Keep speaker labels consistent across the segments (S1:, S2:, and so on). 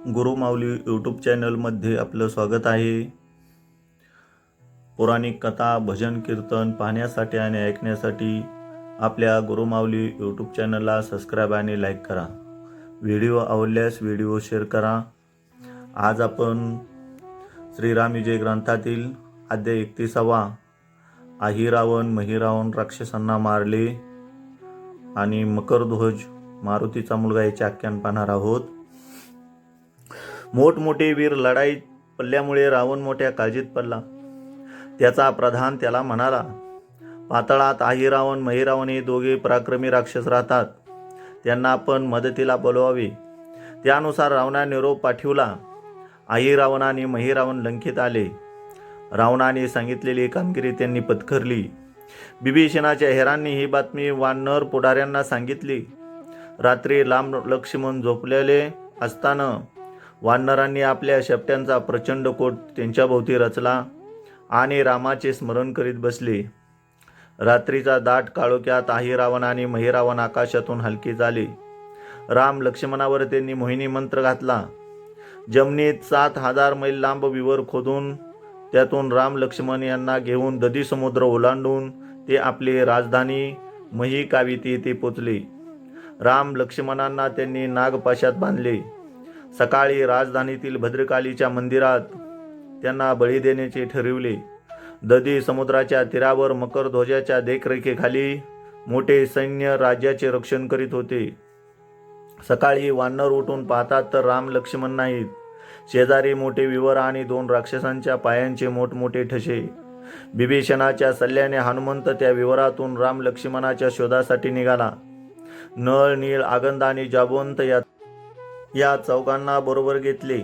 S1: Gurumauli YouTube चॅनलमध्ये आपलं स्वागत आहे. पौराणिक कथा, भजन, कीर्तन पाहण्यासाठी आणि ऐकण्यासाठी आपल्या गुरुमाऊली यूट्यूब चॅनलला सबस्क्राईब आणि लाईक करा. व्हिडिओ आवडल्यास व्हिडिओ शेअर करा. आज आपण श्रीराम विजय ग्रंथातील अध्याय 31 अहिरावण महिरावण राक्षसांना मारले आणि मकरध्वज मारुतीचा मुलगा याचे आख्यान पाहणार आहोत. मोठमोठे वीर लढाईत पडल्यामुळे रावण मोठ्या काळजीत पडला. त्याचा प्रधान त्याला म्हणाला, पाताळात अहिरावण महिरावण हे दोघे पराक्रमी राक्षस राहतात. त्यांना आपण मदतीला बोलवावे. त्यानुसार रावणाने निरोप पाठविला. अहिरावण आणि महिरावण लंकेत आले. रावणाने सांगितलेली कामगिरी त्यांनी पत्करली. बिभीषणाच्या हेरांनी ही बातमी वानर पुढाऱ्यांना सांगितली. रात्री लांब लक्ष्मण झोपलेले असताना वानरांनी आपल्या शेपट्यांचा प्रचंड कोट त्यांच्याभोवती रचला आणि रामाचे स्मरण करीत बसले. रात्रीचा दाट काळोख्यात अहिरावण आणि महिरावण आकाशातून हलके झाले. राम लक्ष्मणावर त्यांनी मोहिनी मंत्र घातला. जमिनीत 7,000 मैल लांब विवर खोदून त्यातून राम लक्ष्मण यांना घेऊन दधी समुद्र ओलांडून ते आपली राजधानी महिकाविती येथे पोचले. राम लक्ष्मणांना त्यांनी नागपाशात बांधले. सकाळी राजधानीतील भद्रकालीच्या मंदिरात त्यांना बळी देण्याचे ठरविले. दधी समुद्राच्या तीरावर मकरध्वजाच्या देखरेखीखाली मोठे सैन्य राज्याचे रक्षण करीत होते. सकाळी वानर उठून पाहतात तर राम लक्ष्मण नाहीत. शेजारी मोठे विवर आणि 2 राक्षसांच्या पायांचे मोठमोठे ठसे. बिभीषणाच्या सल्ल्याने हनुमंत त्या विवरातून राम लक्ष्मणाच्या शोधासाठी निघाला. नळ, नीळ, आगंद आणि जाबवंत या चौघांना बरोबर घेतले.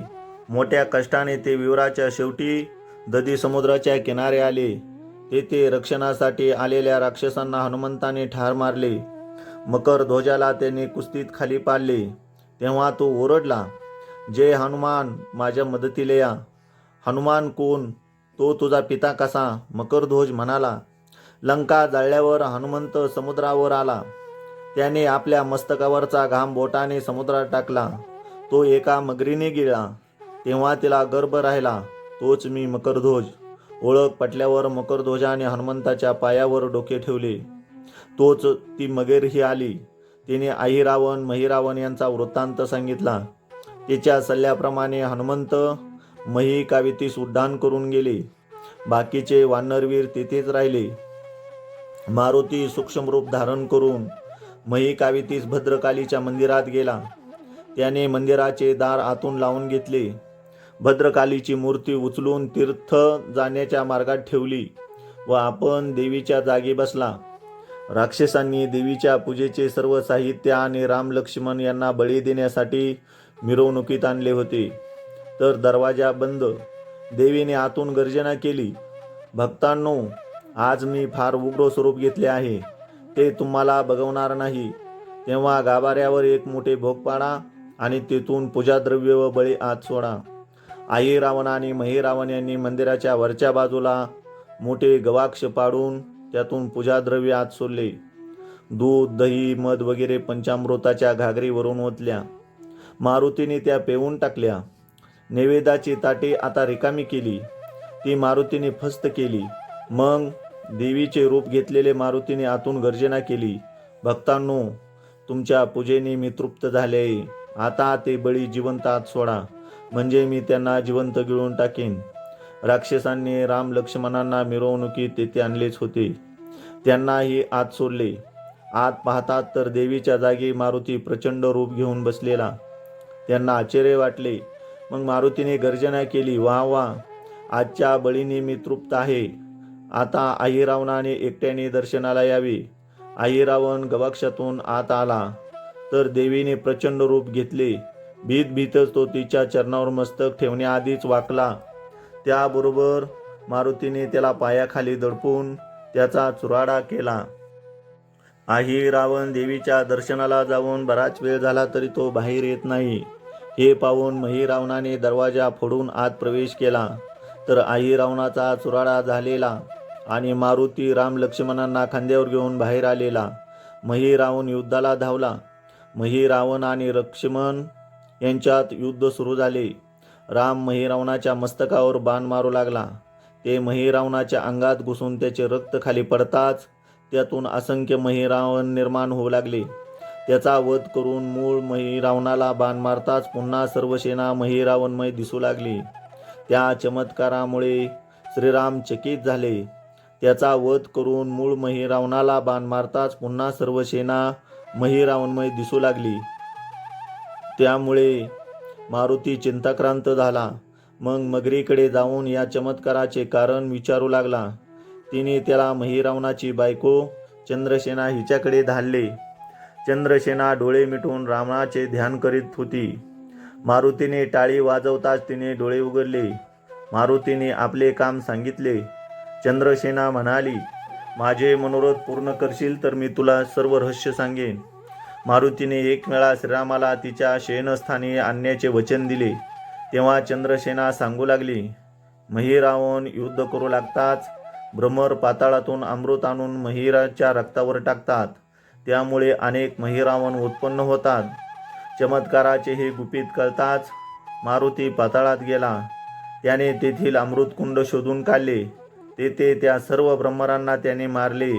S1: मोठ्या कष्टाने ते विवराच्या शेवटी दधी समुद्राच्या किनारे आले. तेथे रक्षणासाठी आलेल्या राक्षसांना हनुमंताने ठार मारले. मकरध्वजाला त्यांनी कुस्तीत खाली पाडले. तेव्हा तो ओरडला, जय हनुमान, माझ्या मदतीला या. हनुमान कोण? तो तुझा पिता कसा? मकरध्वज म्हणाला. लंका जाळल्यावर हनुमंत समुद्रावर आला. त्याने आपल्या मस्तकावरचा घाम बोटाने समुद्रात टाकला. तो एका मगरीने गिळला. तेव्हा तिला गर्भ राहिला. तोच मी मकरध्वज. ओळख पटल्यावर मकरध्वजाने हनुमंताच्या पायावर डोके ठेवले. तोच ती मगरही आली. तिने अहिरावण महिरावण यांचा वृत्तांत सांगितला. तिच्या सल्ल्याप्रमाणे हनुमंत महिकावितीस उड्डाण करून गेले. बाकीचे वानरवीर तिथेच राहिले. मारुती सूक्ष्म रूप धारण करून महिकावितीस भद्रकालीच्या मंदिरात गेला. त्याने मंदिराचे दार आतून लावून घेतले. भद्रकालीची मूर्ती उचलून तीर्थ जाण्याच्या मार्गात ठेवली व आपण देवीच्या जागी बसला. राक्षसांनी देवीच्या पूजेचे सर्व साहित्य आणि राम लक्ष्मण यांना बळी देण्यासाठी मिरवणुकीत आणले होते. तर दरवाजा बंद. देवीने आतून गर्जना केली, भक्तांनो, आज मी फार उग्र स्वरूप घेतले आहे. ते तुम्हाला बघवणार नाही. तेव्हा गाभाऱ्यावर एक मोठे भोग पाडा आणि तेथून पूजाद्रव्य व बळी आत सोडा. अहिरावण आणि महिरावण यांनी मंदिराच्या वरच्या बाजूला मोठे गवाक्ष पाडून त्यातून पूजाद्रव्य आत सोडले. दूध, दही, मध वगैरे पंचामृताच्या घागरीवरून ओतल्या. मारुतीने त्या पेवून टाकल्या. नैवेद्याची ताटे आता रिकामी केली. ती मारुतीने फस्त केली. मग देवीचे रूप घेतलेले मारुतीने आतून गर्जना केली, भक्तांनो, तुमच्या पूजेने मी तृप्त झाले. आता ते बळी जिवंत आत सोडा, म्हणजे मी त्यांना जिवंत गिळून टाकेन. राक्षसांनी राम लक्ष्मणांना मिरवणुकीत तेथे आणलेच होते. त्यांनाही आत सोडले. आत पाहतात तर देवीच्या जागी मारुती प्रचंड रूप घेऊन बसलेला. त्यांना आश्चर्य वाटले. मग मारुतीने गर्जना केली, वा वा, आजच्या बळीने मी तृप्त आहे. आता अहिरावणाने एकट्याने दर्शनाला यावे. अहिरावण गवाक्षातून आत आला तर देवीने प्रचंड रूप घेतले. भीतच तो तिच्या चरणावर मस्तक ठेवण्याआधीच वाकला. त्याबरोबर मारुतीने त्याला पायाखाली दडपून त्याचा चुराडा केला. अहिरावण देवीच्या दर्शनाला जाऊन बराच वेळ झाला तरी तो बाहेर येत नाही. हे पाहून महिरावणाने दरवाजा फोडून आत प्रवेश केला तर अहिरावणाचा चुराडा झालेला आणि मारुती राम लक्ष्मणांना खांद्यावर घेऊन बाहेर आलेला. महिरावण युद्धाला धावला. महिरावण आणि लक्ष्मण यांच्यात युद्ध सुरू झाले. राम महिरावणाच्या मस्तकावर बाण मारू लागला. ते महिरावणाच्या अंगात घुसून त्याचे रक्त खाली पडताच त्यातून असंख्य महिरावण निर्माण होऊ लागले. त्याचा वध करून मूळ महिरावणाला बाण मारताच पुन्हा सर्व सेना महिरावणमय दिसू लागली. त्या चमत्कारामुळे श्रीराम चकित झाले. त्याचा वध करून मूळ महिरावणाला बाण मारताच पुन्हा सर्व सेना महिरावणमय दिसू लागली. त्यामुळे मारुती चिंताक्रांत झाला. मग मगरीकडे जाऊन या चमत्काराचे कारण विचारू लागला. तिने त्याला महिरावणाची बायको चंद्रसेना हिच्याकडे धाडले. चंद्रसेना डोळे मिटून रामाचे ध्यान करीत होती. मारुतीने टाळी वाजवताच तिने डोळे उघडले. मारुतीने आपले काम सांगितले. चंद्रसेना म्हणाली, माझे मनोरथ पूर्ण करशील तर मी तुला सर्व रहस्य सांगेन. मारुतीने एक वेळा श्रीरामाला तिच्या शयनस्थानी आणण्याचे वचन दिले. तेव्हा चंद्रसेना सांगू लागली, महिरावण युद्ध करू लागताच भ्रमर पाताळातून अमृत आणून महिराच्या रक्तावर टाकतात. त्यामुळे अनेक महिरावण उत्पन्न होतात. चमत्काराचे हे गुपित कळताच मारुती पाताळात गेला. त्याने तेथील अमृतकुंड शोधून काढले. तेथे त्या सर्व भ्रमरांना त्याने मारले.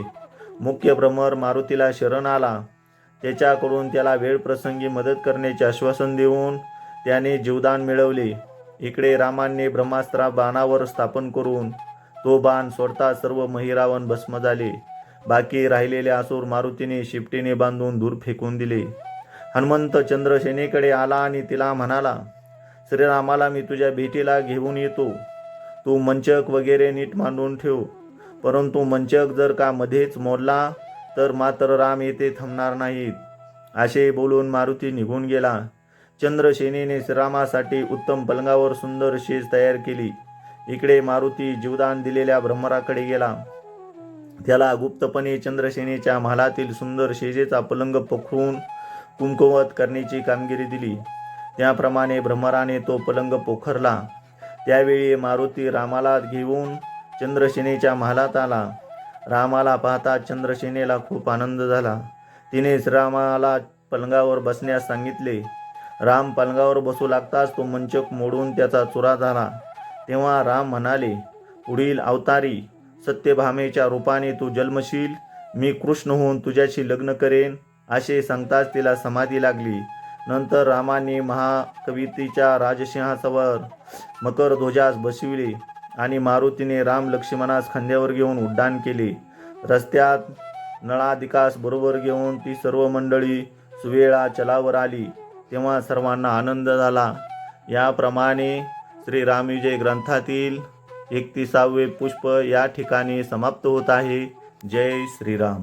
S1: मुख्य भ्रमर मारुतीला शरण आला. त्याच्याकडून त्याला वेळप्रसंगी मदत करण्याचे आश्वासन देऊन त्याने जीवदान मिळवले. इकडे रामाने ब्रह्मास्त्र बाणावर स्थापन करून तो बाण सोडता सर्व महिरावण भस्म झाले. बाकी राहिलेले असुर मारुतीने शिपटीने बांधून दूर फेकून दिले. हनुमंत चंद्रसेनेकडे आला आणि तिला म्हणाला, श्रीरामाला मी तुझ्या भेटीला घेऊन येतो. तू मंचक वगैरे नीट मांडून ठेव. परंतु मंचक जर का मध्येच मोडला तर मात्र राम येथे थांबणार नाहीत. असे बोलून मारुती निघून गेला. चंद्रसेनेने श्रीरामासाठी उत्तम पलंगावर सुंदर शेज तयार केली. इकडे मारुती जीवदान दिलेल्या ब्रह्मराकडे गेला. त्याला गुप्तपणे चंद्रसेनेच्या महालातील सुंदर शेजेचा पलंग पोखरून कुंकवत करण्याची कामगिरी दिली. त्याप्रमाणे ब्रह्मराने तो पलंग पोखरला. त्यावेळी मारुती रामाला घेऊन चंद्रसेनेच्या महालात आला. रामाला पाहता चंद्रसेनेला खूप आनंद झाला. तिने श्रीरामाला पलंगावर बसण्यास सांगितले. राम पलंगावर बसू लागताच तो मंचक मोडून त्याचा चुरा झाला. तेव्हा राम म्हणाले, पुढील अवतारी सत्यभामेच्या रूपाने तू जन्मशील. मी कृष्ण होऊन तुझ्याशी लग्न करेन. असे सांगताच तिला समाधी लागली. नंतर रामाने महाकवितेच्या राजसिंहासनावर मकर ध्वजास बसविले आणि मारुतीने राम लक्ष्मणास खांद्यावर घेऊन उड्डाण केले. रस्त्यात नळाधिकास बरोबर घेऊन ती सर्व मंडळी सुवेळा चलावर आली. तेव्हा सर्वांना आनंद झाला. याप्रमाणे श्रीरामविजय ग्रंथातील 31वे पुष्प या ठिकाणी समाप्त होत आहे. जय श्रीराम.